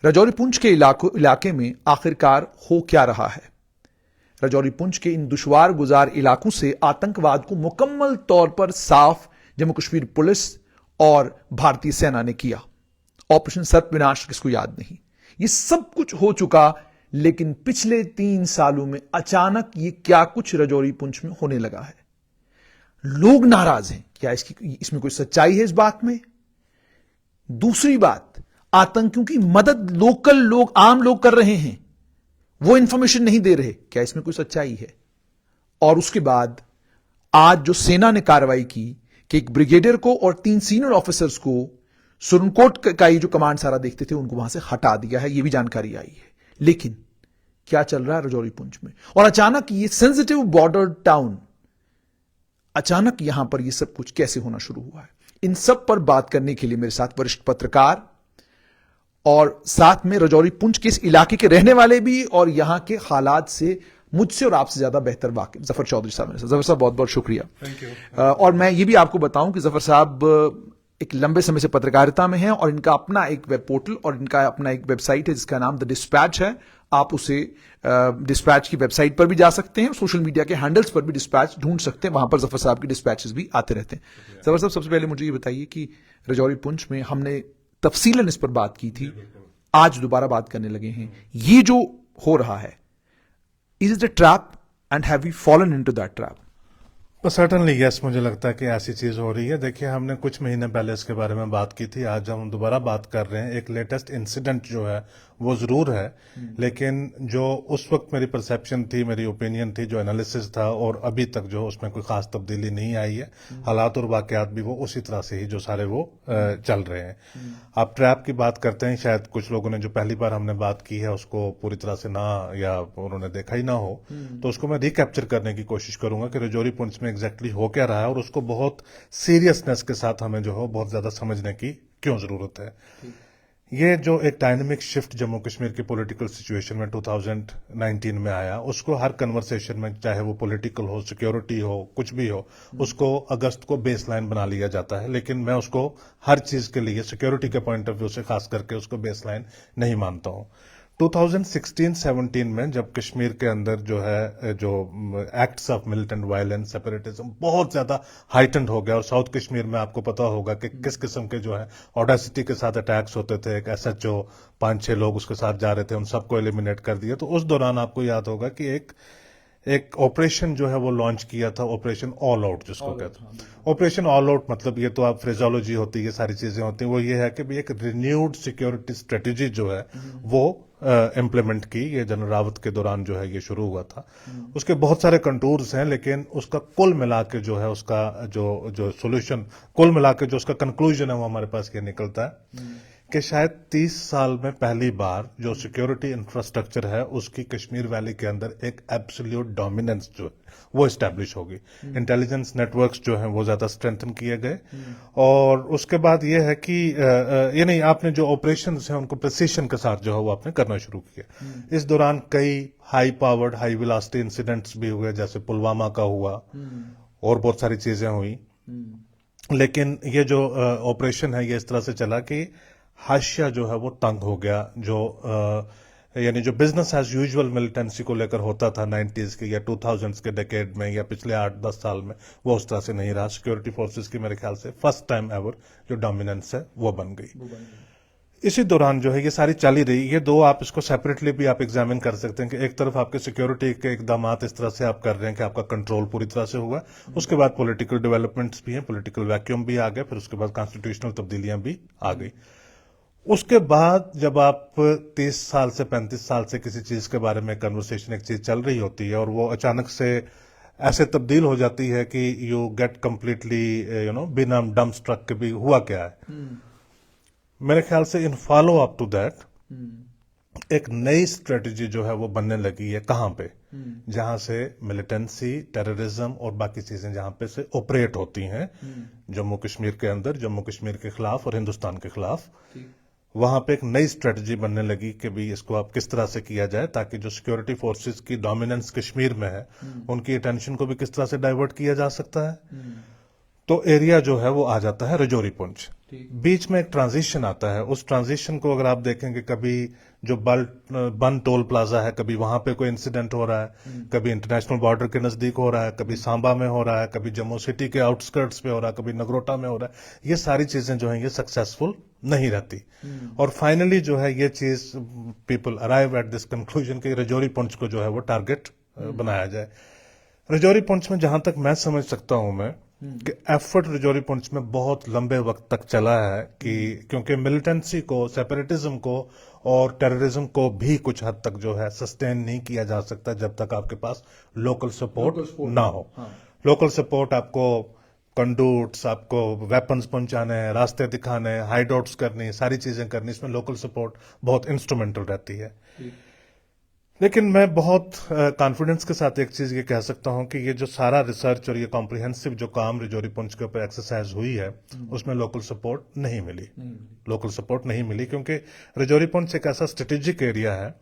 राजौरी पुंछ के इलाके में आखिरकार हो क्या रहा है? राजौरी पुंछ के इन दुश्वार गुजार इलाकों से आतंकवाद को मुकम्मल तौर पर साफ जम्मू कश्मीर पुलिस और भारतीय सेना ने किया। ऑपरेशन सर्पविनाश किसको याद नहीं? ये सब कुछ हो चुका, लेकिन पिछले 3 सालों में अचानक ये क्या कुछ राजौरी पुंछ में होने लगा है। लोग नाराज हैं। क्या इसमें कोई सच्चाई है इस बात में? दूसरी बात, आतंकियों की मदद लोकल लोग, आम लोग कर रहे हैं, वो इंफॉर्मेशन नहीं दे रहे। क्या इसमें कोई सच्चाई है? और उसके बाद आज जो सेना ने कार्रवाई की कि एक ब्रिगेडियर को और 3 सीनियर ऑफिसर्स को सुरनकोट का ये जो कमांड सारा देखते थे उनको वहां से हटा दिया है, ये भी जानकारी आई है। लेकिन क्या चल रहा है राजौरी पुंछ में? और अचानक ये सेंसिटिव बॉर्डर टाउन, अचानक यहां पर ये सब कुछ कैसे होना शुरू हुआ है? इन सब पर बात करने के लिए मेरे साथ वरिष्ठ पत्रकार और साथ में राजौरी पुंछ के इस इलाके के रहने वाले भी और यहां के हालात से मुझसे और आपसे ज्यादा बेहतर वाकिफ जफर चौधरी साहब मेरे साथ। जफर साहब बहुत बहुत शुक्रिया। Thank you. और मैं ये भी आपको बताऊं कि जफर साहब एक लंबे समय से पत्रकारिता में हैं और इनका अपना एक वेब पोर्टल और इनका अपना एक वेबसाइट है जिसका नाम द डिस्पैच है। आप उसे डिस्पैच की वेबसाइट पर भी जा सकते हैं, सोशल मीडिया के हैंडल्स पर भी डिस्पैच ढूंढ सकते हैं, वहां पर जफर साहब की डिस्पैचेस भी आते रहते हैं। जफर साहब, सबसे पहले मुझे ये बताइए कि राजौरी पुंछ में हमने तफसीलन इस पर बात की थी, आज दोबारा बात करने लगे हैं। ये जो हो रहा है, is it a trap and have we fallen into that trap? Certainly yes, मुझे लगता है कि ऐसी चीज हो रही है। देखिए, हमने कुछ महीने पहले इसके बारे में बात की थी, आज हम दोबारा बात कर रहे हैं। एक लेटेस्ट इंसिडेंट जो है वो जरूर है, लेकिन जो उस वक्त मेरी परसेप्शन थी, मेरी ओपिनियन थी, जो एनालिसिस था, और अभी तक जो उसमें कोई खास तब्दीली नहीं आई है। हालात और वाकयात भी वो उसी तरह से ही जो सारे वो चल रहे हैं। आप ट्रैप की बात करते हैं, शायद कुछ लोगों ने जो पहली बार हमने बात की है उसको पूरी तरह से ना, या उन्होंने देखा ही ना हो, तो उसको मैं रिकैप्चर करने की कोशिश करूंगा कि राजौरी पुंछ में एग्जैक्टली हो क्या रहा है और उसको बहुत सीरियसनेस के साथ हमें जो है बहुत ज्यादा समझने की क्यों जरूरत है। ये जो एक डायनेमिक शिफ्ट जम्मू कश्मीर की पॉलिटिकल सिचुएशन में 2019 में आया, उसको हर कन्वर्सेशन में, चाहे वो पॉलिटिकल हो, सिक्योरिटी हो, कुछ भी हो, उसको अगस्त को बेसलाइन बना लिया जाता है। लेकिन मैं उसको हर चीज के लिए सिक्योरिटी के पॉइंट ऑफ व्यू से खास करके उसको बेसलाइन नहीं मानता हूं। 2016-17 में जब कश्मीर के अंदर जो है जो acts of militant violence, separatism बहुत ज्यादा हाइटेंड हो गया, और साउथ कश्मीर में आपको पता होगा कि किस किस्म के जो है ऑडेसिटी के साथ अटैक्स होते थे। एक एसएचओ, 5-6 लोग उसके साथ जा रहे थे, उन सबको एलिमिनेट कर दिया। तो उस दौरान आपको याद होगा कि एक ऑपरेशन जो है वो लॉन्च किया था, ऑपरेशन ऑल आउट जिसको कहते हैं। ऑपरेशन ऑल आउट मतलब, ये तो आप फ्रेजोलॉजी होती है, ये सारी चीजें होती हैं, वो ये है कि भी एक रिन्यूड सिक्योरिटी स्ट्रेटेजी जो है वो इम्प्लीमेंट की। ये जनरल रावत के दौरान जो है ये शुरू हुआ था। उसके बहुत सारे कंटूर्स हैं, लेकिन उसका कुल मिला के जो है उसका जो सोल्यूशन, कुल मिला के जो उसका कंक्लूजन है वो हमारे पास ये निकलता है कि शायद 30 साल में पहली बार जो सिक्योरिटी इंफ्रास्ट्रक्चर है उसकी कश्मीर वैली के अंदर एक एब्सोल्यूट डोमिनेंस जो है वो एस्टैब्लिश होगी। इंटेलिजेंस नेटवर्क्स जो हैं वो ज्यादा स्ट्रेंथन किए गए, और उसके बाद ये है कि ये नहीं, आपने जो ऑपरेशंस हैं उनको प्रिसीशन के साथ जो है वो आपने करना शुरू किया। इस दौरान कई high powered, high velocity incidents भी हुए, जैसे पुलवामा का हुआ और बहुत सारी चीजें हुई। लेकिन ये जो ऑपरेशन है ये इस तरह से चला कि हाशिया जो है वो तंग हो गया। जो यानी जो बिजनेस एज यूजुअल मिलिटेंसी को लेकर होता था 90s के या 2000s के डेकेड में या पिछले 8-10 साल में, वो उस तरह से नहीं रहा। सिक्योरिटी फोर्सेस की मेरे ख्याल से फर्स्ट टाइम एवर जो डोमिनेंस है वो बन गई। इसी दौरान जो है ये सारी चली रही। ये दो, आप इसको सेपरेटली भी आप एग्जामिन कर सकते हैं कि एक तरफ आपके सिक्योरिटी के इकदाम इस तरह से आप कर रहे हैं कि आपका कंट्रोल पूरी तरह से हुआ, उसके बाद पॉलिटिकल डेवलपमेंट्स भी हैं, पॉलिटिकल वैक्यूम भी आ गए, फिर उसके बाद कॉन्स्टिट्यूशनल तब्दीलियां भी आ गई। उसके बाद जब आप 30 साल से 35 साल से किसी चीज के बारे में कन्वर्सेशन, एक चीज चल रही होती है और वो अचानक से ऐसे तब्दील हो जाती है कि यू गेट कंप्लीटली बिना डम स्ट्रक के भी हुआ क्या है। मेरे ख्याल से in follow up to that एक नई स्ट्रेटजी जो है वो बनने लगी है। कहां पे? जहां से मिलिटेंसी, टेररिज्म और बाकी चीजें जहां पे से ऑपरेट होती हैं जम्मू कश्मीर के अंदर, जम्मू कश्मीर के खिलाफ और हिंदुस्तान के खिलाफ, वहां पे एक नई स्ट्रेटजी बनने लगी कि भी इसको आप किस तरह से किया जाए ताकि जो सिक्योरिटी फोर्सेस की डोमिनेंस कश्मीर में है उनकी अटेंशन को भी किस तरह से डाइवर्ट किया जा सकता है। तो एरिया जो है वो आ जाता है रजौरी पुंछ। ठीक। बीच में एक ट्रांजिशन आता है, उस ट्रांजिशन को अगर आप देखेंगे, कभी जो बन टोल प्लाजा है, कभी वहां पे कोई इंसिडेंट हो रहा है, कभी इंटरनेशनल बॉर्डर के नजदीक हो रहा है, कभी सांबा में हो रहा है, कभी जम्मू सिटी के आउटस्कर्ट्स पे हो रहा है, कभी नगरोटा में हो रहा है। ये सारी चीजें जो है ये सक्सेसफुल नहीं रहती। और फाइनली जो है ये चीज people arrive at this conclusion कि रजौरी पुंछ को जो है वो टारगेट बनाया जाए। रजौरी पुंछ में जहां तक मैं समझ सकता हूं मैं कि एफर्ट रजौरी पुंछ में बहुत लंबे वक्त तक चला है कि क्योंकि मिलिटेंसी को, सेपरेटिज्म को और टेररिज्म को भी कुछ हद तक जो है सस्टेन नहीं किया जा सकता जब तक आपके पास लोकल सपोर्ट ना हो। लोकल सपोर्ट आपको कंडूट्स, आपको वेपन्स पहुंचाने हैं, रास्ते दिखाने हैं, हाइडआउट्स करनी, सारी चीजें करनी, इसमें लोकल सपोर्ट बहुत इंस्ट्रूमेंटल रहती है। लेकिन मैं बहुत कॉन्फिडेंस के साथ एक चीज ये कह सकता हूं कि ये जो सारा रिसर्च और ये कॉम्प्रिहेंसिव जो काम रजौरी पुंछ के ऊपर एक्सरसाइज हुई है उसमें लोकल सपोर्ट नहीं मिली। लोकल सपोर्ट नहीं मिली क्योंकि रजौरी पुंछ एक ऐसा स्ट्रेटेजिक एरिया है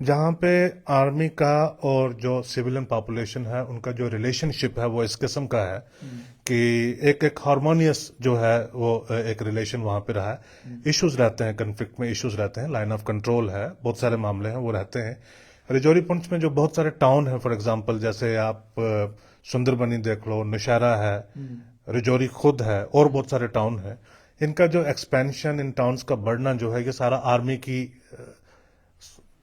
जहां पे आर्मी का और जो सिविलियन पॉपुलेशन है उनका जो रिलेशनशिप है वो इस किस्म का है कि एक हार्मोनियस जो है वो एक रिलेशन वहां पे रहा है। इश्यूज रहते हैं, कन्फ्लिक्ट में इश्यूज रहते हैं, लाइन ऑफ कंट्रोल है, बहुत सारे मामले हैं वो रहते हैं। रजौरी पुंछ में जो बहुत सारे टाउन है, फॉर एग्जांपल जैसे आप सुंदरबनी देख लो, नौशहरा है, रजौरी खुद है और बहुत सारे टाउन है। इनका जो एक्सपेंशन, इन टाउन्स का बढ़ना जो है ये सारा आर्मी की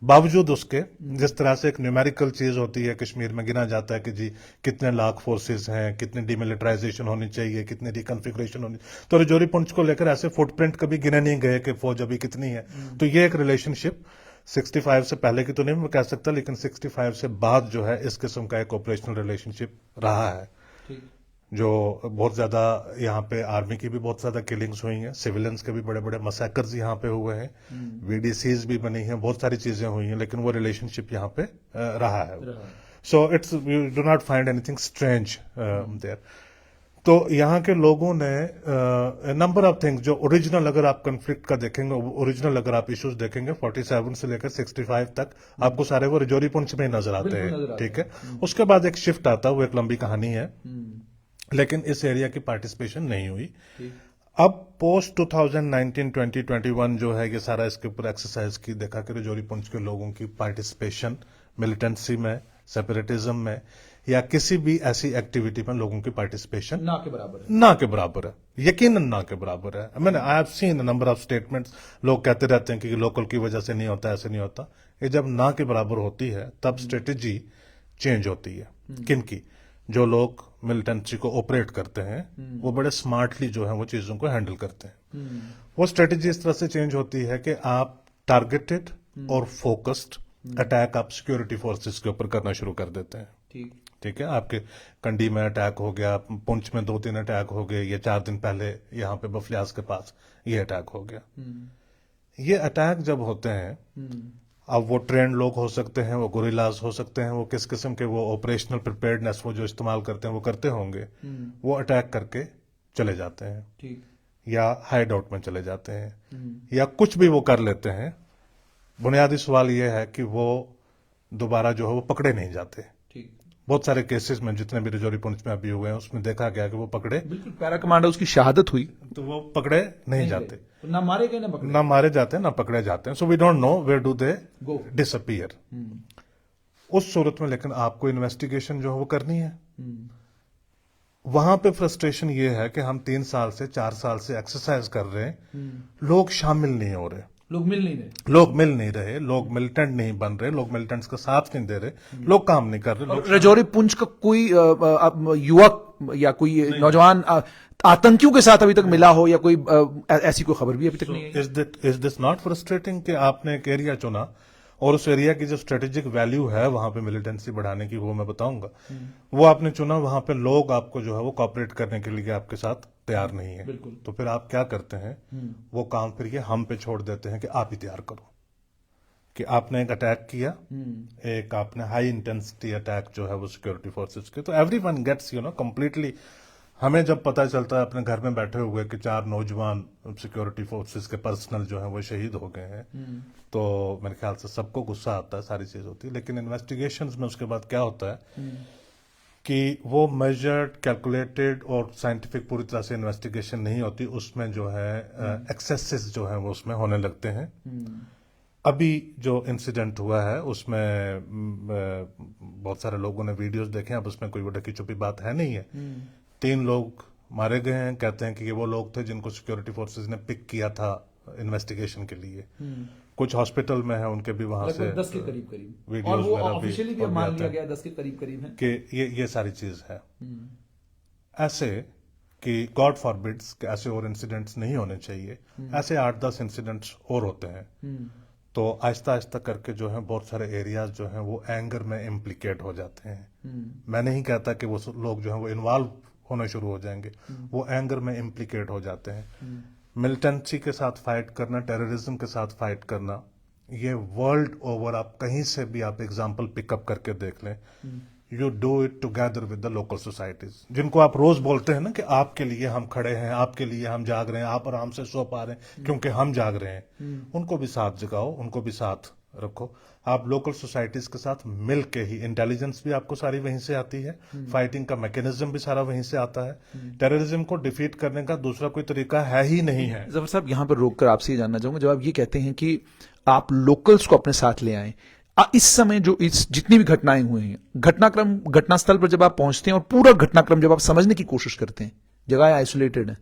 बावजूद उसके, जिस तरह से एक न्यूमेरिकल चीज होती है कश्मीर में गिना जाता है कि जी कितने लाख फोर्सेस हैं, कितनी डिमिलिटराइजेशन होनी चाहिए, कितनी रिकॉन्फिगरेशन होनी, तो रजौरी पुंछ को लेकर ऐसे फुटप्रिंट कभी गिने नहीं गए कि फौज अभी कितनी है। तो ये एक रिलेशनशिप 65 से पहले की तो नहीं मैं कह सकता, लेकिन 65 से बाद जो है इस किस्म का एक ऑपरेशनल रिलेशनशिप रहा है। जो बहुत ज्यादा यहाँ पे आर्मी की भी बहुत ज्यादा किलिंग्स हुई हैं, सिविलियंस के भी बड़े बड़े मसैकर्स यहाँ पे हुए हैं, वीडीसीज भी बनी हैं, बहुत सारी चीजें हुई हैं, लेकिन वो रिलेशनशिप यहाँ पे रहा है। So it's, you do not find anything strange there. तो यहाँ के लोगों ने नंबर ऑफ थिंग्स जो ओरिजिनल, अगर आप कंफ्लिक्ट का देखेंगे, ओरिजिनल अगर आप इश्यूज देखेंगे 47 से लेकर 65 तक आपको सारे वो रजौरी पुंछ में ही नजर आते हैं। ठीक है, उसके बाद एक शिफ्ट आता है, वो एक लंबी कहानी है, लेकिन इस एरिया की पार्टिसिपेशन नहीं हुई। अब पोस्ट 2019 2021 जो है ये सारा इसके ऊपर एक्सरसाइज की, देखा कि रजौरी पुंछ के लोगों की पार्टिसिपेशन मिलिटेंसी में, सेपरेटिज्म में या किसी भी ऐसी एक्टिविटी में लोगों की पार्टिसिपेशन ना के बराबर है, ना के बराबर है, यकीनन ना के बराबर है। मैंने I have seen number of statements, लोग कहते रहते हैं कि लोकल की वजह से नहीं होता, ऐसे नहीं होता। ये जब ना के बराबर होती है तब स्ट्रेटेजी चेंज होती है। किनकी? जो लोग मिलिटेंसी को ऑपरेट करते हैं वो बड़े स्मार्टली जो है वो चीजों को हैंडल करते हैं। वो स्ट्रेटेजी इस तरह से चेंज होती है कि आप टारगेटेड और फोकस्ड अटैक आप सिक्योरिटी फोर्सेस के ऊपर करना शुरू कर देते हैं। ठीक है, आपके कंडी में अटैक हो गया, पुंछ में 2-3 अटैक हो गए, ये 4 दिन पहले यहाँ पे बफलियास के पास ये अटैक हो गया। ये अटैक जब होते हैं, अब वो ट्रेंड लोग हो सकते हैं, वो गोरिल्लाज हो सकते हैं, वो किस किस्म के वो ऑपरेशनल प्रिपेयर्डनेस वो जो इस्तेमाल करते हैं वो करते होंगे, वो अटैक करके चले जाते हैं। ठीक। या हाइड आउट में चले जाते हैं या कुछ भी वो कर लेते हैं। बुनियादी सवाल ये है कि वो दोबारा जो है वो पकड़े नहीं जाते। ठीक। बहुत सारे केसेस में जितने भी रजौरी पुंछ में अभी हुए हैं उसमें देखा गया कि वो पकड़े, बिल्कुल पैरा कमांडर उसकी शहादत हुई तो वो पकड़े नहीं जाते, ना मारे गए ना पकड़े, ना मारे जाते हैं ना पकड़े जाते हैं। So we don't know where do they go disappear. उस सूरत में लेकिन आपको इन्वेस्टिगेशन जो है वो करनी है। वहां पे फ्रस्ट्रेशन ये है कि हम 3 साल से 4 साल से एक्सरसाइज कर रहे हैं, लोग शामिल नहीं हो रहे, लोग मिल नहीं रहे, लोग मिल नहीं रहे, लोग मिलिटेंट नहीं बन रहे, लोग मिलिटेंट्स का साथ नहीं दे रहे, लोग काम नहीं कर रहे। रजौरी पुंछ का कोई युवक या कोई नौजवान आतंकियों के साथ अभी तक मिला हो या कोई ऐसी कोई खबर भी अभी तक नहीं है। इज दिस नॉट फ्रस्ट्रेटिंग कि आपने एक एरिया चुना और उस एरिया की जो स्ट्रेटेजिक वैल्यू है वहां पे मिलिटेंसी बढ़ाने की, वो मैं बताऊंगा, वो आपने चुना, वहां पे लोग आपको जो है वो कॉपरेट करने के लिए आपके साथ तैयार नहीं है, तो फिर आप क्या करते हैं, वो काम फिर ये हम पे छोड़ देते हैं कि आप ही तैयार करो। कि आपने एक अटैक किया, एक आपने हाई इंटेंसिटी अटैक जो है वो सिक्योरिटी फोर्सेस के, तो एवरीवन गेट्स कंप्लीटली। हमें जब पता चलता है अपने घर में बैठे हुए कि 4 नौजवान सिक्योरिटी फोर्सेस के पर्सनल जो है वो शहीद हो गए हैं, तो मेरे ख्याल से सबको गुस्सा आता है, सारी चीज होती है। लेकिन इन्वेस्टिगेशंस में उसके बाद क्या होता है कि वो मेजर्ड, कैलकुलेटेड और साइंटिफिक पूरी तरह से इन्वेस्टिगेशन नहीं होती, उसमें जो है एक्सेसेस जो है वो उसमें होने लगते हैं। अभी जो इंसिडेंट हुआ है उसमें बहुत सारे लोगों ने वीडियोस देखे, अब उसमें कोई ढकी छुपी बात है नहीं है। 3 लोग मारे गए हैं, कहते हैं कि ये वो लोग थे जिनको सिक्योरिटी फोर्सेस ने पिक किया था इन्वेस्टिगेशन के लिए। कुछ हॉस्पिटल में है, उनके भी वहां से 10 के करीब वीडियोस और वो वगैरह ऑफिशियली भी मान लिया गया 10 के करीब है कि ये सारी चीज है। ऐसे कि गॉड फॉरबिड्स कि ऐसे और इंसिडेंट्स नहीं होने चाहिए, ऐसे 8-10 इंसिडेंट्स और होते हैं। तो आहिस्ता आहिस्ता करके जो है बहुत सारे एरियाज जो हैं वो एंगर में इम्प्लीकेट हो जाते हैं। मैं नहीं कहता कि वो लोग जो हैं वो इन्वॉल्व होना शुरू हो जाएंगे, वो एंगर में इम्प्लीकेट हो जाते हैं। मिलिटेंसी के साथ फाइट करना, टेररिज्म के साथ फाइट करना, ये वर्ल्ड ओवर आप कहीं से भी आप एग्जाम्पल पिकअप करके देख लें। You do it together with the local societies, जिनको आप रोज बोलते हैं ना कि आपके लिए हम खड़े हैं, आपके लिए हम जाग रहे हैं, आप आराम से सो पा रहे हैं क्योंकि हम जाग रहे हैं। उनको भी साथ जगाओ, उनको भी साथ रखो। आप लोकल सोसाइटीज के साथ मिल के ही, इंटेलिजेंस भी आपको सारी वहीं से आती है, फाइटिंग का मैकेनिज्म भी सारा वहीं से आता है। टेररिज्म को डिफीट करने का दूसरा कोई तरीका है ही नहीं है। जफर साहब, यहां पर रोककर आपसे ये जानना चाहूंगा, जब आप ये कहते हैं कि आप लोकल्स को अपने साथ ले आए, इस समय जो इस जितनी भी घटनाएं हुई हैं, घटनास्थल पर जब आप पहुंचते हैं और पूरा घटनाक्रम जब आप समझने की कोशिश करते हैं, जगह आइसोलेटेड है,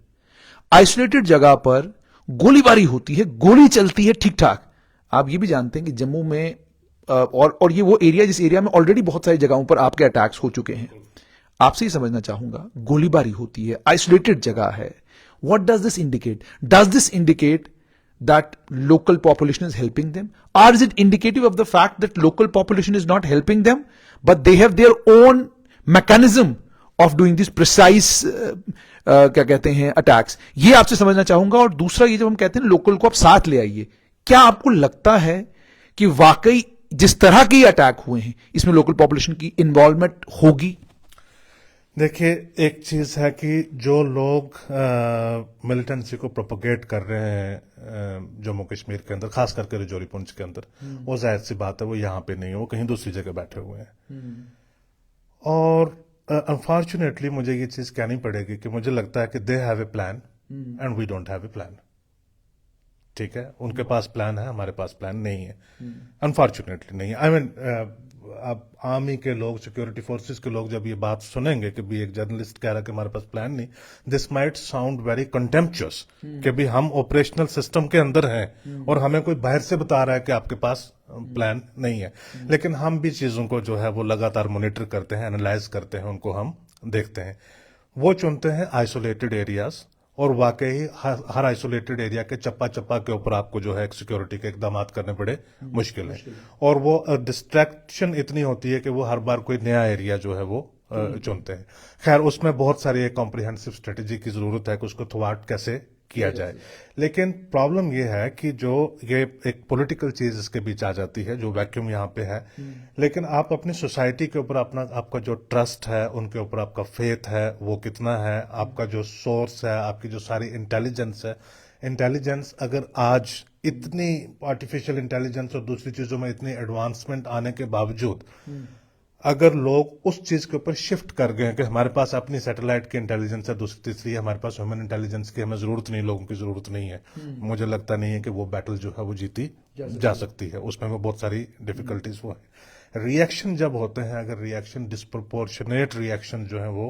आइसोलेटेड जगह पर गोलीबारी होती है, गोली चलती है ठीक ठाक। आप ये भी जानते हैं कि जम्मू में और ये वो एरिया जिस एरिया में ऑलरेडी बहुत सारी जगहों पर आपके अटैक्स हो चुके हैं। आपसे ही समझना चाहूंगा, गोलीबारी होती है, आइसोलेटेड जगह है, what does this indicate? Does this indicate that local population is helping them, or is it indicative of the fact that local population is not helping them, but they have their own mechanism of doing these precise क्या कहते हैं attacks? ये आपसे समझना चाहूंगा। और दूसरा, ये जब हम कहते हैं लोकल को आप साथ ले आइए, क्या आपको लगता है कि वाकई जिस तरह के अटैक हुए हैं इसमें लोकल पॉपुलेशन की इन्वॉल्वमेंट होगी? देखिए, एक चीज है कि जो लोग मिलिटेंसी को प्रोपोगेट कर रहे हैं जम्मू कश्मीर के अंदर, खास करके रजौरी पुंछ के अंदर, वो जाहिर सी बात है वो यहाँ पे नहीं है, वो कहीं दूसरी जगह बैठे हुए हैं। और अनफॉर्चुनेटली मुझे ये चीज कहनी पड़ेगी कि मुझे लगता है कि they have a plan and we don't have a plan. ठीक है, उनके पास प्लान है, हमारे पास प्लान नहीं है, अनफॉर्चुनेटली नहीं है। आई मीन, अब आर्मी के लोग, सिक्योरिटी फोर्सेस के लोग जब ये बात सुनेंगे कि भी एक जर्नलिस्ट कह रहा है कि हमारे पास प्लान नहीं, this might sound very contemptuous कि भी हम ऑपरेशनल सिस्टम के अंदर हैं और हमें कोई बाहर से बता रहा है कि आपके पास प्लान नहीं है। लेकिन हम भी चीजों को जो है वो लगातार मॉनिटर करते हैं, एनालाइज करते हैं, उनको हम देखते हैं। वो चुनते हैं आइसोलेटेड एरियाज, और वाकई हर आइसोलेटेड एरिया के चप्पा चप्पा के ऊपर आपको जो है सिक्योरिटी के इकदाम करने पड़े मुश्किल है। और वो डिस्ट्रैक्शन इतनी होती है कि वो हर बार कोई नया एरिया जो है वो चुनते हैं। खैर, उसमें बहुत सारी एक कॉम्प्रिहेंसिव स्ट्रेटेजी की जरूरत है कि उसको थ्वाट कैसे किया जाए। लेकिन प्रॉब्लम यह है कि जो ये एक पॉलिटिकल चीज इसके बीच आ जाती है, जो वैक्यूम यहाँ पे है। लेकिन आप अपनी सोसाइटी के ऊपर आपका जो ट्रस्ट है, उनके ऊपर आपका फेथ है, वो कितना है, आपका जो सोर्स है, आपकी जो सारी इंटेलिजेंस है, इंटेलिजेंस अगर आज इतनी आर्टिफिशियल इंटेलिजेंस और दूसरी चीजों में इतनी एडवांसमेंट आने के बावजूद अगर लोग उस चीज के ऊपर शिफ्ट कर गए कि हमारे पास अपनी सैटेलाइट की इंटेलिजेंस है, दूसरी तीसरी है, हमारे पास ह्यूमन इंटेलिजेंस की हमें जरूरत नहीं, लोगों की जरूरत नहीं है, मुझे लगता नहीं है कि वो बैटल जो है वो जीती जा सकती है। उसमें वो बहुत सारी डिफिकल्टीज वो है। रिएक्शन जब होते हैं, अगर रिएक्शन डिस्प्रोपोर्शनेट रिएक्शन जो है वो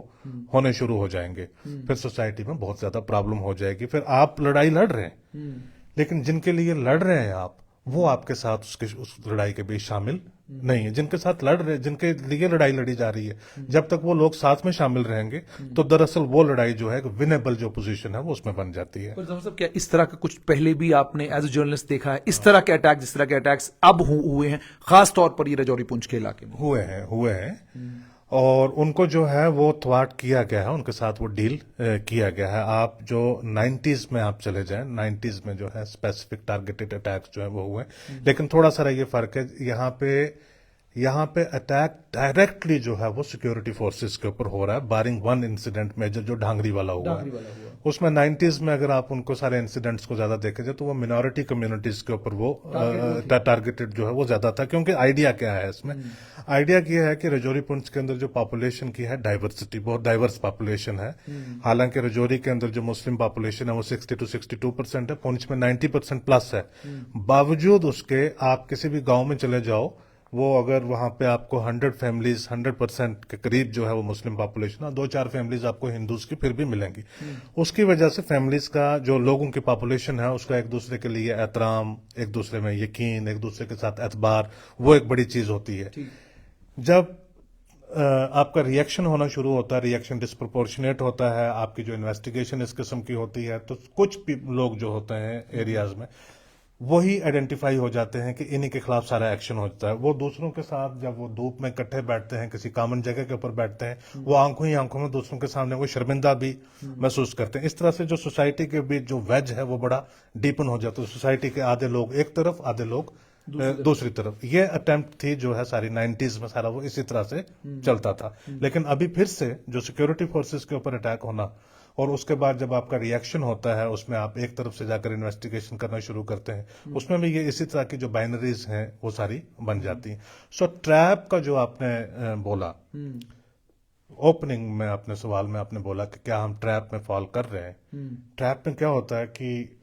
होने शुरू हो जाएंगे, फिर सोसाइटी में बहुत ज्यादा प्रॉब्लम हो जाएगी। फिर आप लड़ाई लड़ रहे हैं, लेकिन जिनके लिए लड़ रहे हैं आप, वो आपके साथ उस लड़ाई के बीच शामिल नहीं है। जिनके साथ लड़ रहे, जिनके लिए लड़ाई लड़ी जा रही है, जब तक वो लोग साथ में शामिल रहेंगे तो दरअसल वो लड़ाई जो है विनेबल जो पोजीशन है वो उसमें बन जाती है। मतलब क्या इस तरह का कुछ पहले भी आपने एज ए जर्नलिस्ट देखा है? इस तरह के अटैक, जिस तरह के अटैक्स अब हुए हैं, खास तौर पर ये रजौरी पुंछ के इलाके में हुए हैं और उनको जो है वो थ्वाट किया गया है, उनके साथ वो डील किया गया है। आप जो 90s में आप चले जाएं, 90s में जो है स्पेसिफिक टारगेटेड अटैक्स जो है वो हुए, लेकिन थोड़ा सा ये फर्क है, यहाँ पे अटैक डायरेक्टली जो है वो सिक्योरिटी फोर्सेस के ऊपर हो रहा है, बारिंग वन इंसिडेंट मेजर जो ढांगरी वाला हुआ है। उसमें 90s में अगर आप उनको सारे इंसिडेंट्स को ज्यादा देखे जाए तो वो मिनॉरिटी कम्युनिटीज के ऊपर वो टारगेटेड जो है वो ज्यादा था। क्योंकि आइडिया क्या है इसमें, आइडिया क्या है कि रजौरी पुंछ के अंदर जो पॉपुलेशन की है डाइवर्सिटी, बहुत डाइवर्स पॉपुलेशन है। हालांकि रजौरी के अंदर जो मुस्लिम पॉपुलेशन है वो 60 to 62% है, पुंछ में 90% प्लस है। बावजूद उसके आप किसी भी गांव में चले जाओ, वो अगर वहां पे आपको 100 फैमिलीज 100% के करीब जो है वो मुस्लिम पॉपुलेशन है, 2-4 फैमिलीज आपको हिंदूज की फिर भी मिलेंगी। उसकी वजह से फैमिलीज का जो लोगों की पॉपुलेशन है उसका एक दूसरे के लिए एहतराम, एक दूसरे में यकीन, एक दूसरे के साथ एतबार, वो एक बड़ी चीज होती है। जब आपका रिएक्शन होना शुरू होता है, रिएक्शन डिस्प्रोपोर्शनेट होता है, आपकी जो इन्वेस्टिगेशन इस किस्म की होती है, तो कुछ लोग जो होते हैं एरियाज में वही आइडेंटिफाई हो जाते हैं कि इन्हीं के खिलाफ सारा एक्शन होता है। वो दूसरों के साथ जब वो धूप में इकट्ठे बैठते हैं, किसी कॉमन जगह के ऊपर बैठते हैं, वो आंखों ही आंखों में दूसरों के सामने वो शर्मिंदा भी महसूस करते हैं। इस तरह से जो सोसाइटी के बीच जो वेज है वो बड़ा डीपन हो जाता है। सोसाइटी के आधे लोग एक तरफ, आधे लोग दूसरी तरफ। ये अटेम्प्ट थी जो है सारी 90s में, सारा वो इसी तरह से चलता था। लेकिन अभी फिर से जो सिक्योरिटी फोर्सेस के ऊपर अटैक होना और उसके बाद जब आपका रिएक्शन होता है, उसमें आप एक तरफ से जाकर इन्वेस्टिगेशन करना शुरू करते हैं, उसमें भी ये इसी तरह की जो बाइनरीज हैं वो सारी बन जाती हैं। सो ट्रैप का जो आपने बोला ओपनिंग में, अपने सवाल में आपने बोला कि क्या हम ट्रैप में फॉल कर रहे हैं। ट्रैप में क्या होता है कि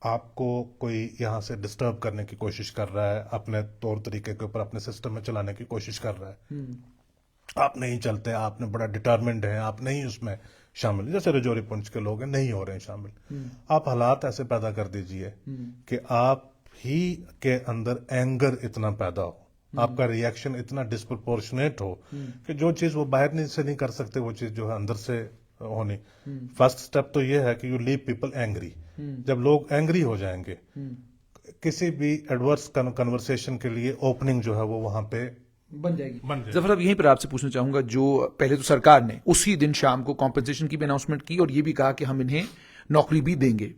आपको कोई यहां से डिस्टर्ब करने की कोशिश कर रहा है, अपने तौर तरीके के ऊपर अपने सिस्टम में चलाने की कोशिश कर रहा है। आप नहीं चलते, आपने बड़ा डिटरमिन्ड है, आप नहीं उसमें शामिल, जैसे रजौरी पुंछ के लोग हैं नहीं हो रहे हैं शामिल। आप हालात ऐसे पैदा कर दीजिए कि आप ही के अंदर एंगर इतना पैदा हो, आपका रिएक्शन इतना डिस्प्रोपोर्शनेट हो कि जो चीज वो बाहर नहीं से नहीं कर सकते वो चीज जो है अंदर से होनी। फर्स्ट स्टेप तो ये है कि यू लीव पीपल एंग्री। जब लोग एंग्री हो जाएंगे, किसी भी एडवर्स कन्वर्सेशन के लिए ओपनिंग जो है वो वहां पे बन जाएगी। जफर साहब, यहीं पर आपसे पूछना चाहूंगा, जो पहले तो सरकार ने उसी दिन शाम को कॉम्पेंसेशन की भी अनाउंसमेंट की और ये भी कहा कि हम इन्हें नौकरी भी देंगे।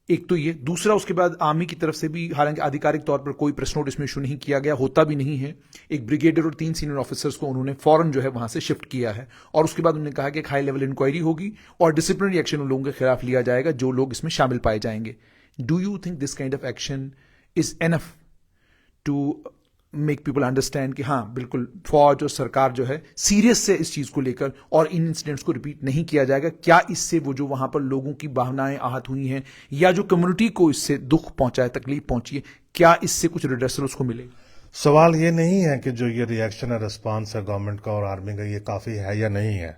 एक तो ये, दूसरा उसके बाद आर्मी की तरफ से भी, हालांकि आधिकारिक तौर पर कोई प्रेस नोट इसमें इशू नहीं किया गया, होता भी नहीं है, एक ब्रिगेडियर और 3 सीनियर ऑफिसर्स को उन्होंने फौरन जो है वहां से शिफ्ट किया है और उसके बाद उन्होंने कहा कि एक हाई लेवल इंक्वायरी होगी और डिसिप्लिनरी एक्शन उन लोगों के खिलाफ लिया जाएगा जो लोग इसमें शामिल पाए जाएंगे। Do you think this kind of action is enough to make people understand कि हाँ बिल्कुल फौज और सरकार जो है सीरियस से इस चीज को लेकर और इन इंसिडेंट्स को रिपीट नहीं किया जाएगा? क्या इससे वो जो वहां पर लोगों की भावनाएं आहत हुई हैं या जो कम्युनिटी को इससे दुख पहुंचा है, तकलीफ पहुंची है, क्या इससे कुछ रिड्रेसल उसको मिले? सवाल ये नहीं है कि जो ये रिएक्शन है, रिस्पांस है गवर्नमेंट का और आर्मी का, ये काफी है या नहीं है।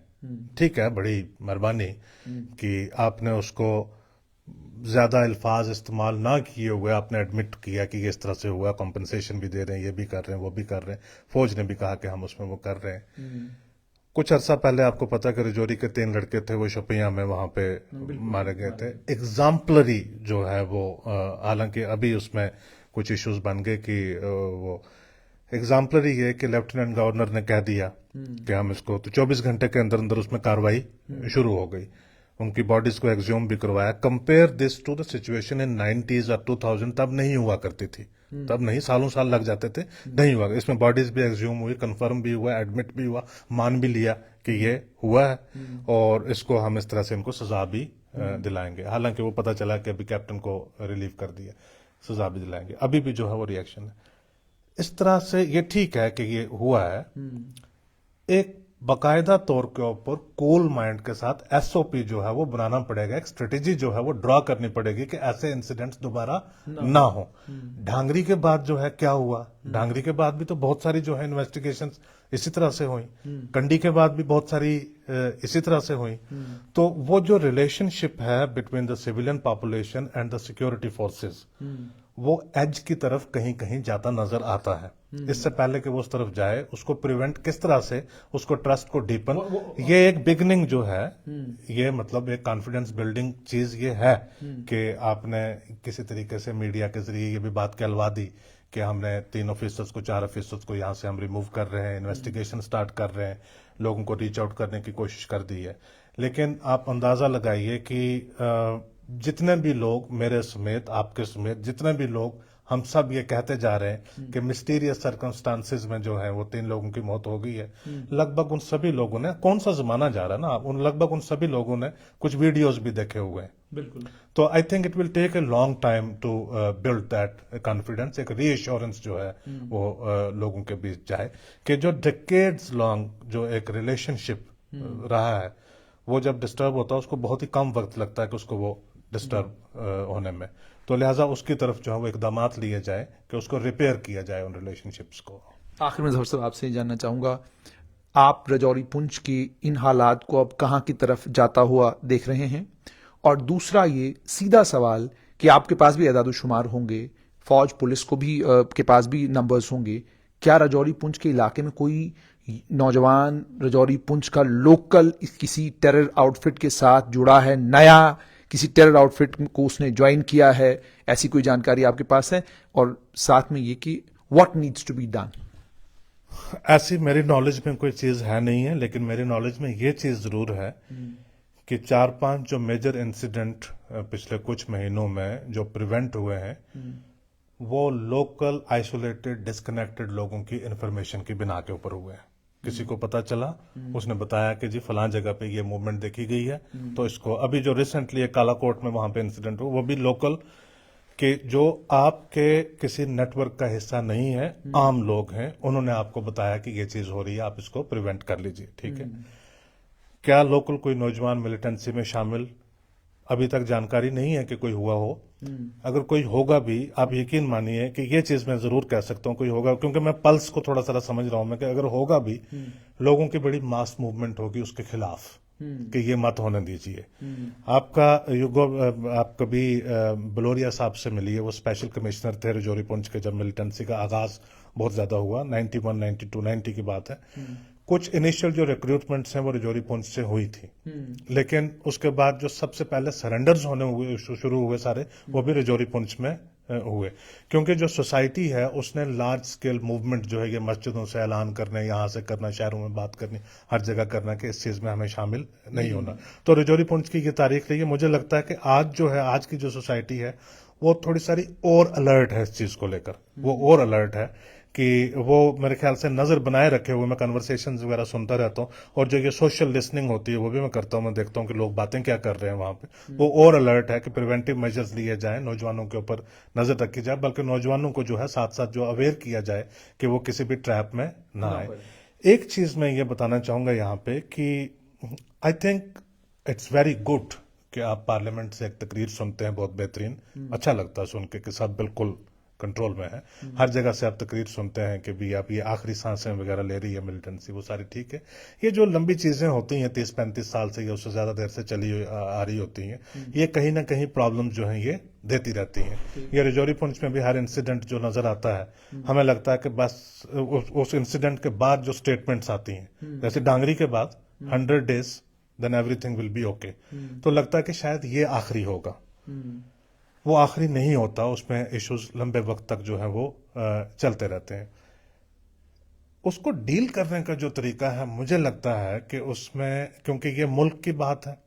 ठीक है, बड़ी मेहरबानी कि आपने उसको ज्यादा अल्फाज इस्तेमाल ना किए हुए आपने एडमिट किया कि इस तरह से हुआ, कॉम्पनसेशन भी दे रहे हैं, ये भी कर रहे हैं, वो भी कर रहे हैं, फौज ने भी कहा कि हम उसमें वो कर रहे हैं। कुछ अरसा पहले आपको पता कि रजौरी के 3 लड़के थे, वो शोपियां में वहां पे मारे गए थे। एग्जाम्पलरी जो है वो, हालांकि अभी उसमें कुछ इश्यूज बन गए कि वो एग्जाम्पलरी है कि लेफ्टिनेंट गवर्नर ने कह दिया कि हम इसको, तो 24 घंटे के अंदर अंदर उसमें कार्रवाई शुरू हो गई, उनकी बॉडीज को एक्सह्यूम भी करवाया। Compare this to the situation in 90s और 2000, तब नहीं हुआ करती थी, तब नहीं, सालों साल लग जाते थे, नहीं हुआ। इसमें बॉडीज भी एक्सह्यूम हुई, कंफर्म भी हुआ, एडमिट भी हुआ, मान भी लिया कि ये हुआ है और इसको हम इस तरह से इनको सजा भी दिलाएंगे। हालांकि वो पता चला कि अभी कैप्टन को रिलीव कर दिया, सजा भी दिलाएंगे, अभी भी जो है वो रिएक्शन है इस तरह से। ये ठीक है कि ये हुआ है, एक बाकायदा तौर के ऊपर कूल माइंड के साथ एसओपी जो है वो बनाना पड़ेगा, एक स्ट्रेटेजी जो है वो ड्रॉ करनी पड़ेगी कि ऐसे इंसिडेंट्स दोबारा ना हो। ढांगरी के बाद जो है क्या हुआ, ढांगरी के बाद भी तो बहुत सारी जो है इन्वेस्टिगेशंस इसी तरह से हुई, कंडी के बाद भी बहुत सारी इसी तरह से हुई। तो वो जो रिलेशनशिप है between the civilian population and the security forces, वो एज की तरफ कहीं कहीं जाता नजर आता है। इससे पहले कि वो उस तरफ जाए, उसको प्रिवेंट किस तरह से, उसको ट्रस्ट को डीपन, ये एक बिगनिंग जो है, ये मतलब एक कॉन्फिडेंस बिल्डिंग चीज ये है कि आपने किसी तरीके से मीडिया के जरिए ये भी बात कहलवा दी कि हमने 3 ऑफिसर्स को 4 ऑफिसर्स को यहां से हम रिमूव कर रहे हैं, इन्वेस्टिगेशन स्टार्ट कर रहे हैं, लोगों को रीच आउट करने की कोशिश कर दी है। लेकिन आप अंदाजा लगाइए कि जितने भी लोग, मेरे समेत, आपके समेत, जितने भी लोग हम सब ये कहते जा रहे हैं कि मिस्टीरियस सर्कमस्टांसेस में जो है वो 3 लोगों की मौत हो गई है। लगभग उन सभी लोगों ने, कौन सा जमाना जा रहा है ना, लगभग उन सभी लोगों ने कुछ वीडियोस भी देखे हुए हैं। बिल्कुल। तो I think it will take a long time to build that confidence, एक रीएश्योरेंस जो है वो लोगों के बीच जाए कि जो डिकेड्स लॉन्ग जो एक रिलेशनशिप रहा है वो जब डिस्टर्ब होता है उसको बहुत ही कम वक्त लगता है कि उसको वो डिस्टर्ब होने में। तो लिहाजा उसकी तरफ जो है वो इकदामात लिए जाए कि उसको रिपेयर किया जाए उन रिलेशनशिप्स को। आखिर में जफर साहब आपसे ये जानना चाहूंगा, आप रजौरी पुंछ की इन हालात को अब कहाँ की तरफ जाता हुआ देख रहे हैं? और दूसरा ये सीधा सवाल कि आपके पास भी एदाद-ओ-शुमार होंगे, फौज पुलिस को भी के पास भी नंबर्स होंगे, क्या रजौरी पुंछ के इलाके में कोई नौजवान रजौरी पुंछ का लोकल किसी टेरर आउटफिट के साथ जुड़ा है, नया किसी टेरर आउटफिट को उसने ज्वाइन किया है, ऐसी कोई जानकारी आपके पास है? और साथ में ये कि what needs to be done? ऐसी मेरी नॉलेज में कोई चीज है नहीं है, लेकिन मेरी नॉलेज में ये चीज जरूर है कि 4-5 जो मेजर इंसिडेंट पिछले कुछ महीनों में जो प्रिवेंट हुए हैं वो लोकल आइसोलेटेड डिस्कनेक्टेड लोगों की इंफॉर्मेशन की बिना के ऊपर हुए हैं। किसी को पता चला, उसने बताया कि जी फलां जगह पे ये मूवमेंट देखी गई है, तो इसको अभी जो रिसेंटली कालाकोट में वहां पे इंसिडेंट हुआ वो भी लोकल कि जो आपके किसी नेटवर्क का हिस्सा नहीं है, आम लोग हैं, उन्होंने आपको बताया कि ये चीज हो रही है, आप इसको प्रिवेंट कर लीजिए। ठीक है, क्या लोकल कोई नौजवान मिलिटेंसी में शामिल, अभी तक जानकारी नहीं है कि कोई हुआ हो। अगर कोई होगा भी, आप यकीन मानिए कि ये चीज मैं जरूर कह सकता हूं कोई होगा, क्योंकि मैं पल्स को थोड़ा सा समझ रहा हूं मैं कि अगर होगा भी लोगों की बड़ी मास मूवमेंट होगी उसके खिलाफ कि ये मत होने दीजिए। आपका युगो आप कभी बलोरिया साहब से मिलिए, वो स्पेशल कमिश्नर थे रजौरी पुंछ के जब मिलिटेंसी का आगाज बहुत ज्यादा हुआ, 91, 92, 90 की बात है। कुछ इनिशियल जो रिक्रूटमेंट्स हैं वो रजौरी पुंछ से हुई थी, लेकिन उसके बाद जो सबसे पहले सरेंडर्स होने हुए शुरू हुए सारे, वो भी रजौरी पुंछ में हुए, क्योंकि जो सोसाइटी है उसने लार्ज स्केल मूवमेंट जो है ये मस्जिदों से ऐलान करने, यहाँ से करना, शहरों में बात करनी, हर जगह करना कि इस चीज में हमें शामिल नहीं होना। तो रजौरी पुंछ की ये तारीख रही है। मुझे लगता है कि आज जो है, आज की जो सोसाइटी है वो थोड़ी सारी और अलर्ट है इस चीज को लेकर, वो और अलर्ट है कि वो मेरे ख्याल से नजर बनाए रखे हुए। मैं कन्वर्सेशंस वगैरह सुनता रहता हूँ और जो ये सोशल लिसनिंग होती है वो भी मैं करता हूँ, मैं देखता हूँ कि लोग बातें क्या कर रहे हैं वहां पे। वो और अलर्ट है कि प्रिवेंटिव मेजर्स लिए जाएं, नौजवानों के ऊपर नजर रखी जाए, बल्कि नौजवानों को जो है साथ साथ जो अवेयर किया जाए कि वो किसी भी ट्रैप में ना आए। एक चीज मैं ये बताना चाहूंगा यहाँ पे कि I think it's very good कि आप पार्लियामेंट से एक तकरीर सुनते हैं, बहुत बेहतरीन, अच्छा लगता है सुन के कि सब बिल्कुल कंट्रोल में है। हर जगह से आप तकरीर सुनते हैं कि भी आप ये आखिरी सांसें वगैरह ले रही है मिलिटेंसी, वो सारी ठीक है। ये जो लंबी चीजें होती हैं 30-35 साल से या उससे ज्यादा देर से चली आ रही होती हैं, ये कहीं ना कहीं प्रॉब्लम जो है ये देती रहती हैं। ये रजौरी पुंछ में भी हर इंसिडेंट जो नजर आता है, हमें लगता है कि बस उस इंसिडेंट के बाद जो स्टेटमेंट्स आती हैं, जैसे डांगरी के बाद 100 days then everything will be okay, तो लगता है कि शायद ये आखिरी होगा। वो आखिरी नहीं होता, उसमें इश्यूज लंबे वक्त तक जो है वो चलते रहते हैं। उसको डील करने का जो तरीका है, मुझे लगता है कि उसमें, क्योंकि ये मुल्क की बात है,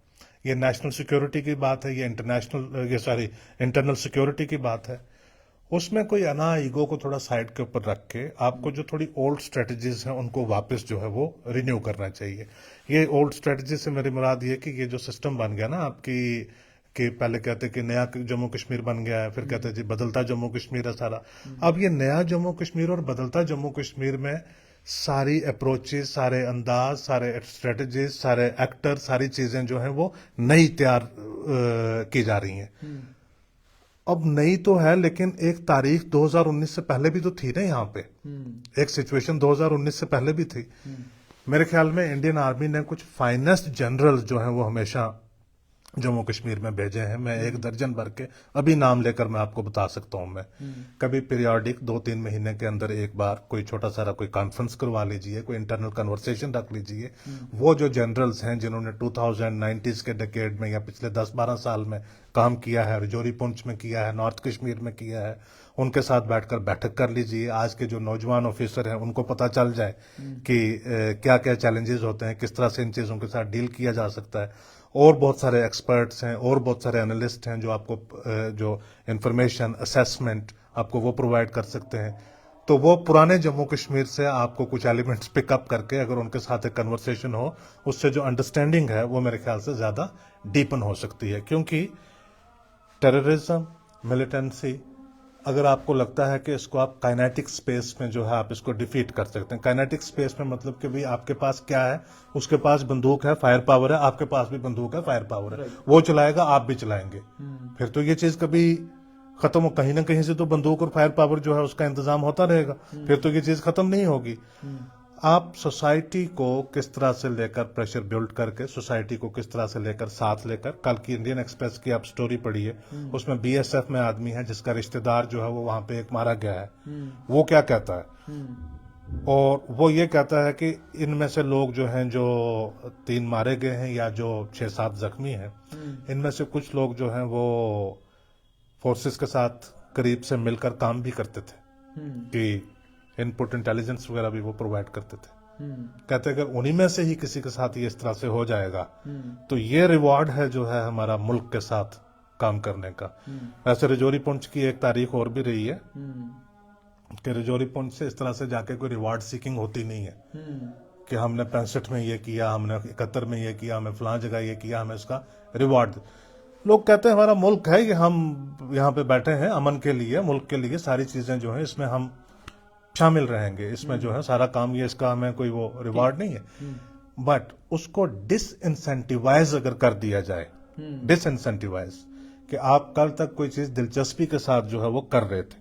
ये नेशनल सिक्योरिटी की बात है, ये इंटरनल सिक्योरिटी की बात है, उसमें कोई ईगो को थोड़ा साइड के ऊपर रख के आपको जो थोड़ी ओल्ड स्ट्रेटजीज हैं उनको वापस जो है वो रिन्यू करना चाहिए। ये ओल्ड स्ट्रेटजी से मेरी मुराद ये कि ये जो सिस्टम बन गया ना आपकी, कि पहले कहते कि नया जम्मू कश्मीर बन गया है, फिर कहते जी बदलता जम्मू कश्मीर है सारा। अब ये नया जम्मू कश्मीर और बदलता जम्मू कश्मीर में सारी अप्रोचेस, सारे अंदाज, सारे स्ट्रेटजीज, सारे एक्टर, सारी चीजें जो हैं वो नई तैयार की जा रही हैं। अब नई तो है, लेकिन एक तारीख 2019 से पहले भी तो थी ना यहाँ पे, एक सिचुएशन 2019 से पहले भी थी। मेरे ख्याल में इंडियन आर्मी ने कुछ फाइनेस्ट जनरल जो हैं वो हमेशा जम्मू कश्मीर में भेजे हैं। मैं 1 दर्जन भर के अभी नाम लेकर मैं आपको बता सकता हूं। मैं कभी पीरियोडिक 2-3 महीने के अंदर एक बार कोई छोटा सारा कोई कॉन्फ्रेंस करवा लीजिए, कोई इंटरनल कन्वर्सेशन रख लीजिए। वो जो जनरल्स हैं जिन्होंने 2090s के डेकेड में या पिछले 10-12 साल में काम किया है, रजौरी पुंछ में किया है, नॉर्थ कश्मीर में किया है, उनके साथ बैठकर बैठक कर लीजिए। आज के जो नौजवान ऑफिसर हैं उनको पता चल जाए कि क्या क्या चैलेंजेस होते हैं, किस तरह से इन चीजों के साथ डील किया जा सकता है। और बहुत सारे एक्सपर्ट्स हैं और बहुत सारे एनालिस्ट हैं जो आपको जो इंफॉर्मेशन, असेसमेंट आपको वो प्रोवाइड कर सकते हैं। तो वो पुराने जम्मू कश्मीर से आपको कुछ एलिमेंट्स पिकअप करके अगर उनके साथ एक कन्वर्सेशन हो, उससे जो अंडरस्टैंडिंग है वो मेरे ख्याल से ज्यादा डीपन हो सकती है। क्योंकि टेररिज्म, मिलिटेंसी, अगर आपको लगता है कि इसको आप काइनेटिक स्पेस में जो है आप इसको डिफीट कर सकते हैं। काइनेटिक स्पेस में मतलब कि भाई आपके पास क्या है, उसके पास बंदूक है, फायर पावर है, आपके पास भी बंदूक है, फायर पावर है, वो चलाएगा, आप भी चलाएंगे, फिर तो ये चीज कभी खत्म हो, कहीं ना कहीं से तो बंदूक और फायर पावर जो है उसका इंतजाम होता रहेगा, फिर तो ये चीज खत्म नहीं होगी। आप सोसाइटी को किस तरह से लेकर प्रेशर बिल्ड करके, सोसाइटी को किस तरह से लेकर साथ लेकर, कल की इंडियन एक्सप्रेस की आप स्टोरी पढ़ी है, उसमें बीएसएफ में आदमी है जिसका रिश्तेदार जो है वो वहां पे एक मारा गया है, वो क्या कहता है, और वो ये कहता है कि इनमें से लोग जो हैं, जो 3 मारे गए हैं या जो 6-7 जख्मी हैं, इनमें से कुछ लोग जो हैं वो फोर्सेस के साथ करीब से मिलकर काम भी करते थे, कि इनपुट इंटेलिजेंस वगैरह भी वो प्रोवाइड करते थे। कहते अगर उन्हीं में से ही किसी के साथ ये इस तरह से हो जाएगा तो ये रिवॉर्ड है जो है हमारा मुल्क के साथ काम करने का। वैसे रजौरी पुंछ की एक तारीख और भी रही है कि रजौरी पुंछ से इस तरह से जाके कोई रिवॉर्ड सीकिंग होती नहीं है कि हमने 65 में ये किया, हमने 71 में ये किया, हमें फलां जगह ये किया, हमें इसका रिवॉर्ड। लोग कहते हैं हमारा मुल्क है, कि हम यहाँ पे बैठे हैं अमन के लिए, मुल्क के लिए, सारी चीजें जो है इसमें हम शामिल रहेंगे, इसमें जो है सारा काम, ये इसका हमें कोई वो रिवॉर्ड नहीं है। बट उसको डिसइंसेंटिवाइज अगर कर दिया जाए, डिसइंसेंटिवाइज, कि आप कल तक कोई चीज दिलचस्पी के साथ जो है वो कर रहे थे,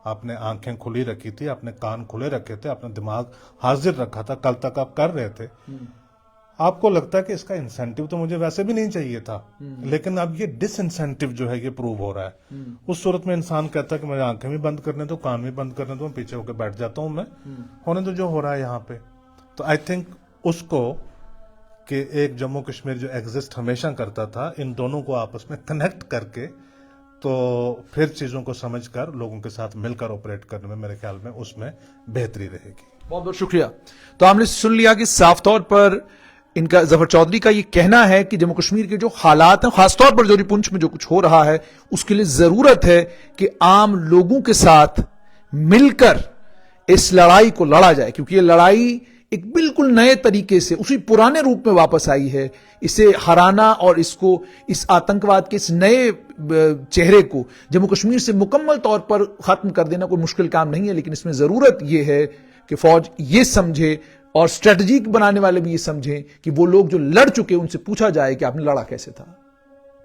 आपने आंखें खुली रखी थी, आपने कान खुले रखे थे, अपना दिमाग हाजिर रखा था, कल तक आप कर रहे थे, आपको लगता है कि इसका इंसेंटिव तो मुझे वैसे भी नहीं चाहिए था, लेकिन अब ये डिसइंसेंटिव जो है ये प्रूव हो रहा है। उस सूरत में इंसान कहता है कि मुझे आंखें भी बंद करने दो, कान भी बंद करने दो, पीछे होकर बैठ जाता हूं मैं, होने तो जो हो रहा है यहाँ पे। तो आई थिंक उसको कि एक जम्मू कश्मीर जो एग्जिस्ट हमेशा करता था, इन दोनों को आपस में कनेक्ट करके तो फिर चीजों को समझकर लोगों के साथ मिलकर ऑपरेट करने में मेरे ख्याल में उसमें बेहतरी रहेगी। बहुत बहुत शुक्रिया। तो हमने सुन लिया कि साफ तौर पर इनका, जफर चौधरी का ये कहना है कि जम्मू कश्मीर के जो हालात हैं, खासतौर पर रजौरी पुंछ में जो कुछ हो रहा है, उसके लिए जरूरत है कि आम लोगों के साथ मिलकर इस लड़ाई को लड़ा जाए, क्योंकि ये लड़ाई एक बिल्कुल नए तरीके से उसी पुराने रूप में वापस आई है। इसे हराना और इसको, इस आतंकवाद के इस नए चेहरे को जम्मू कश्मीर से मुकम्मल तौर पर खत्म कर देना कोई मुश्किल काम नहीं है, लेकिन इसमें जरूरत यह है कि फौज ये समझे और स्ट्रेटजी बनाने वाले भी ये समझें कि वो लोग जो लड़ चुके उनसे पूछा जाए कि आपने लड़ा कैसे था।